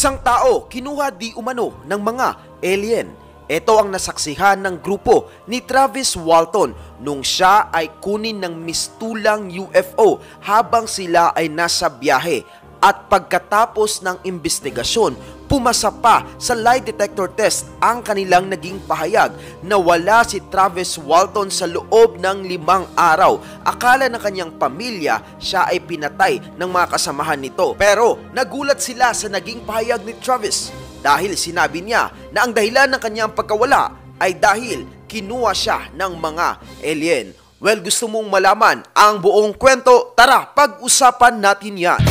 Isang tao kinuha di umano ng mga alien. Ito ang nasaksihan ng grupo ni Travis Walton nung siya ay kunin ng mistulang UFO habang sila ay nasa biyahe. At pagkatapos ng investigasyon, pumasa pa sa lie detector test ang kanilang naging pahayag na wala si Travis Walton sa loob ng 5 araw. Akala ng kanyang pamilya siya ay pinatay ng mga kasamahan nito. Pero nagulat sila sa naging pahayag ni Travis dahil sinabi niya na ang dahilan ng kanyang pagkawala ay dahil kinuha siya ng mga alien. Well, gusto mong malaman ang buong kwento? Tara, pag-usapan natin yan.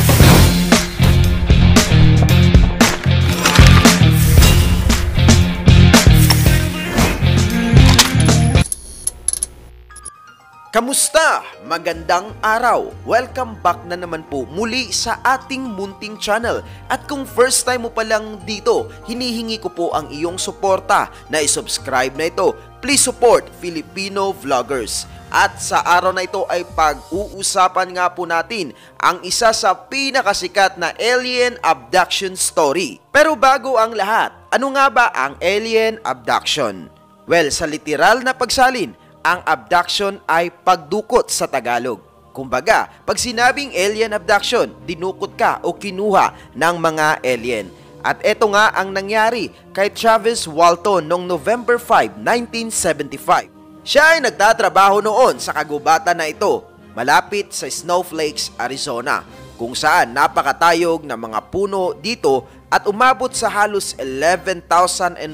Kamusta? Magandang araw! Welcome back na naman po muli sa ating munting channel. At kung first time mo pa lang dito, hinihingi ko po ang iyong suporta na isubscribe na ito. Please support Filipino Vloggers. At sa araw na ito ay pag-uusapan nga po natin ang isa sa pinakasikat na alien abduction story. Pero bago ang lahat, ano nga ba ang alien abduction? Well, sa literal na pagsalin, ang abduction ay pagdukot sa Tagalog. Kumbaga, pag sinabing alien abduction, dinukot ka o kinuha ng mga alien. At eto nga ang nangyari kay Travis Walton noong November 5, 1975. Siya ay nagtatrabaho noon sa kagubatan na ito, malapit sa Snowflakes, Arizona, kung saan napakatayog na mga puno dito at umabot sa halos 11,169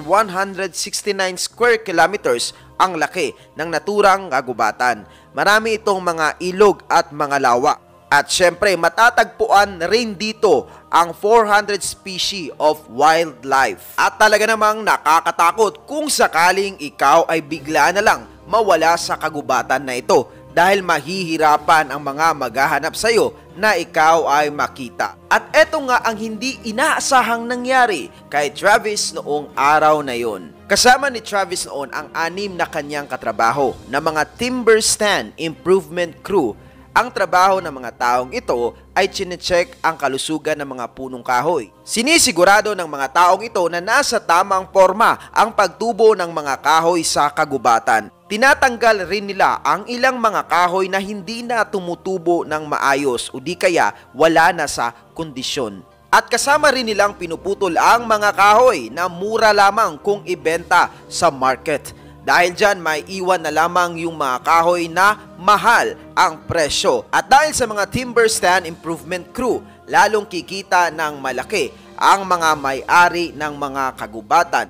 square kilometers ang laki ng naturang kagubatan. Marami itong mga ilog at mga lawa. At syempre, matatagpuan rin dito ang 400 species of wildlife. At talaga namang nakakatakot kung sakaling ikaw ay bigla na lang mawala sa kagubatan na ito dahil mahihirapan ang mga maghahanap sa iyo na ikaw ay makita. At eto nga ang hindi inaasahang nangyari kay Travis noong araw na yon. Kasama ni Travis noon ang 6 na kanyang katrabaho na mga timber stand improvement crew. Ang trabaho ng mga taong ito ay chinecheck ang kalusugan ng mga punong kahoy. Sinisigurado ng mga taong ito na nasa tamang forma ang pagtubo ng mga kahoy sa kagubatan. Tinatanggal rin nila ang ilang mga kahoy na hindi na tumutubo ng maayos o di kaya wala na sa kondisyon. At kasama rin nilang pinuputol ang mga kahoy na mura lamang kung ibenta sa market. Dahil dyan, may iwan na lamang yung mga kahoy na mahal ang presyo. At dahil sa mga timber stand improvement crew, lalong kikita ng malaki ang mga may-ari ng mga kagubatan.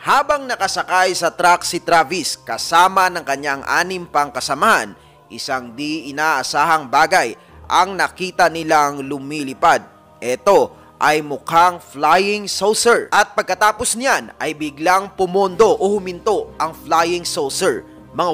Habang nakasakay sa truck si Travis kasama ng kanyang 6 pang kasamahan, isang di inaasahang bagay ang nakita nilang lumilipad. Ito ay mukhang flying saucer. At pagkatapos niyan ay biglang pumondo o huminto ang flying saucer. Mga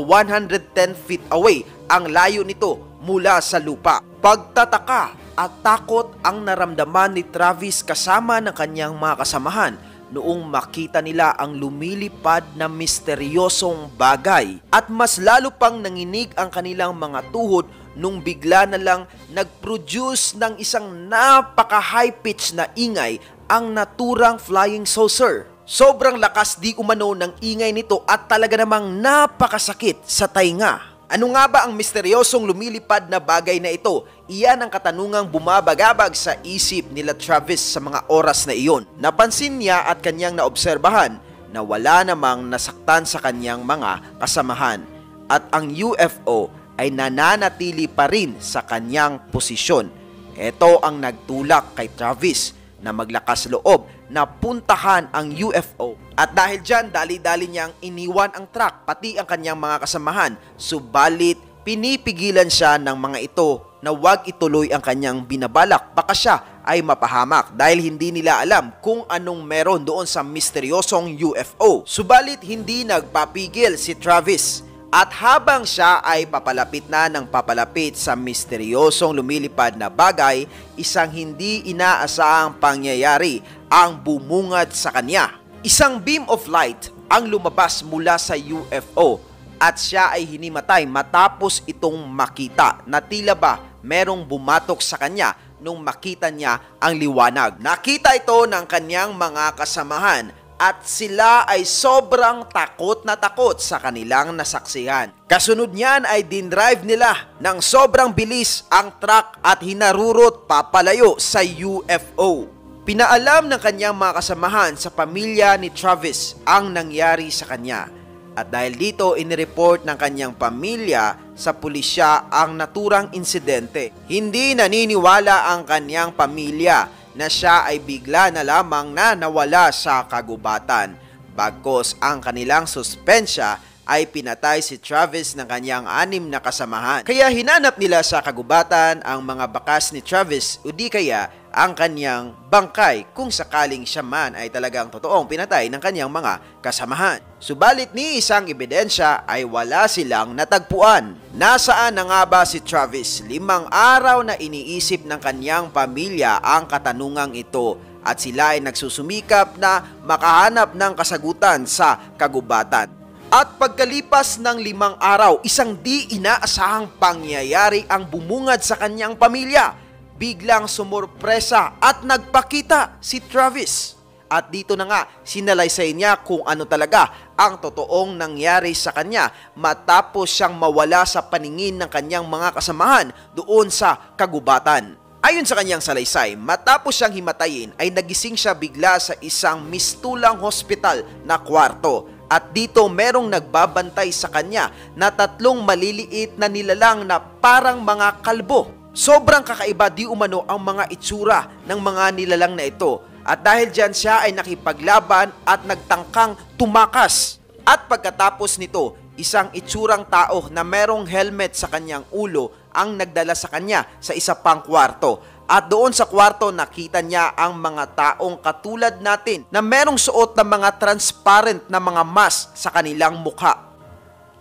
110 feet away ang layo nito mula sa lupa. Pagtataka at takot ang naramdaman ni Travis kasama ng kanyang mga kasamahan noong makita nila ang lumilipad na misteryosong bagay. At mas lalo pang nanginig ang kanilang mga tuhod nung bigla na lang nag-produce ng isang napaka-high pitch na ingay ang naturang flying saucer. Sobrang lakas di umano ng ingay nito at talaga namang napakasakit sa tainga. Ano nga ba ang misteryosong lumilipad na bagay na ito? Iyan ang katanungang bumabagabag sa isip nila Travis sa mga oras na iyon. Napansin niya at kanyang naobserbahan na wala namang nasaktan sa kanyang mga kasamahan at ang UFO ay nananatili pa rin sa kanyang posisyon. Ito ang nagtulak kay Travis na maglakas loob na puntahan ang UFO. At dahil dyan, dali-dali niyang iniwan ang truck pati ang kanyang mga kasamahan. Subalit, pinipigilan siya ng mga ito na huwag ituloy ang kanyang binabalak. Baka siya ay mapahamak dahil hindi nila alam kung anong meron doon sa misteryosong UFO. Subalit, hindi nagpapigil si Travis. At habang siya ay papalapit na ng papalapit sa misteryosong lumilipad na bagay, isang hindi inaasahang pangyayari ang bumungad sa kanya. Isang beam of light ang lumabas mula sa UFO at siya ay hinimatay matapos itong makita na tila ba merong bumatok sa kanya nung makita niya ang liwanag. Nakita ito ng kanyang mga kasamahan at sila ay sobrang takot na takot sa kanilang nasaksihan. Kasunod niyan ay dinrive nila ng sobrang bilis ang truck at hinarurot papalayo sa UFO. Pinaalam ng kanyang mga kasamahan sa pamilya ni Travis ang nangyari sa kanya. At dahil dito, inireport ng kanyang pamilya sa pulisya ang naturang insidente. Hindi naniniwala ang kanyang pamilya na siya ay bigla na lamang na nawala sa kagubatan. Bagkus ang kanilang suspensya ay pinatay si Travis ng kanyang 6 na kasamahan. Kaya hinanap nila sa kagubatan ang mga bakas ni Travis o di kaya ang kanyang bangkay kung sakaling siya man ay talagang totoong pinatay ng kanyang mga kasamahan. Subalit ni isang ebidensya ay wala silang natagpuan. Nasaan na nga ba si Travis? 5 araw na iniisip ng kanyang pamilya ang katanungang ito at sila ay nagsusumikap na makahanap ng kasagutan sa kagubatan. At pagkalipas ng 5 araw, isang di inaasahang pangyayari ang bumungad sa kanyang pamilya. Biglang sumurpresa at nagpakita si Travis. At dito na nga, sinalaysay niya kung ano talaga ang totoong nangyari sa kanya matapos siyang mawala sa paningin ng kanyang mga kasamahan doon sa kagubatan. Ayon sa kanyang salaysay, matapos siyang himatayin ay nagising siya bigla sa isang mistulang hospital na kwarto. At dito merong nagbabantay sa kanya na 3 maliliit na nilalang na parang mga kalbo. Sobrang kakaiba di umano ang mga itsura ng mga nilalang na ito. At dahil dyan siya ay nakipaglaban at nagtangkang tumakas. At pagkatapos nito, isang itsurang tao na merong helmet sa kanyang ulo ang nagdala sa kanya sa isa pang kwarto. At doon sa kwarto nakita niya ang mga taong katulad natin na merong suot ng mga transparent na mga mask sa kanilang mukha.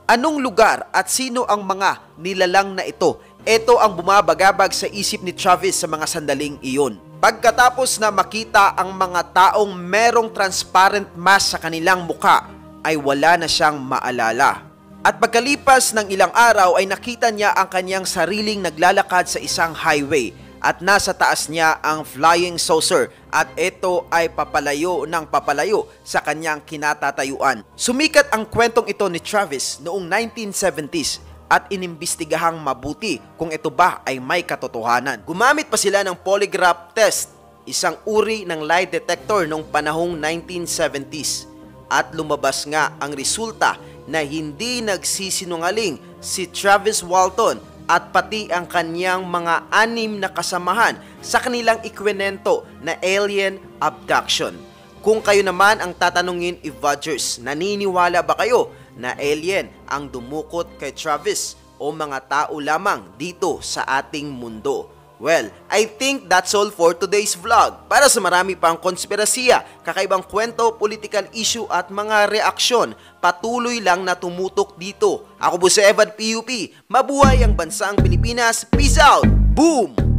Anong lugar at sino ang mga nilalang na ito? Ito ang bumabagabag sa isip ni Travis sa mga sandaling iyon. Pagkatapos na makita ang mga taong merong transparent mask sa kanilang mukha, ay wala na siyang maalala. At pagkalipas ng ilang araw ay nakita niya ang kanyang sariling naglalakad sa isang highway at nasa taas niya ang flying saucer at ito ay papalayo ng papalayo sa kanyang kinatatayuan. Sumikat ang kwentong ito ni Travis noong 1970s at inimbestigahang mabuti kung ito ba ay may katotohanan. Gumamit pa sila ng polygraph test, isang uri ng lie detector noong panahong 1970s. At lumabas nga ang resulta na hindi nagsisinungaling si Travis Walton at pati ang kanyang mga 6 na kasamahan sa kanilang ikwinento na alien abduction. Kung kayo naman ang tatanungin, Evadgers, naniniwala ba kayo na alien ang dumukot kay Travis o mga tao lamang dito sa ating mundo? Well, I think that's all for today's vlog. Para sa marami pang konspirasiya, kakaibang kwento, political issue at mga reaksyon, patuloy lang na tumutok dito. Ako po si Evad PUP. Mabuhay ang bansang Pilipinas. Peace out! Boom!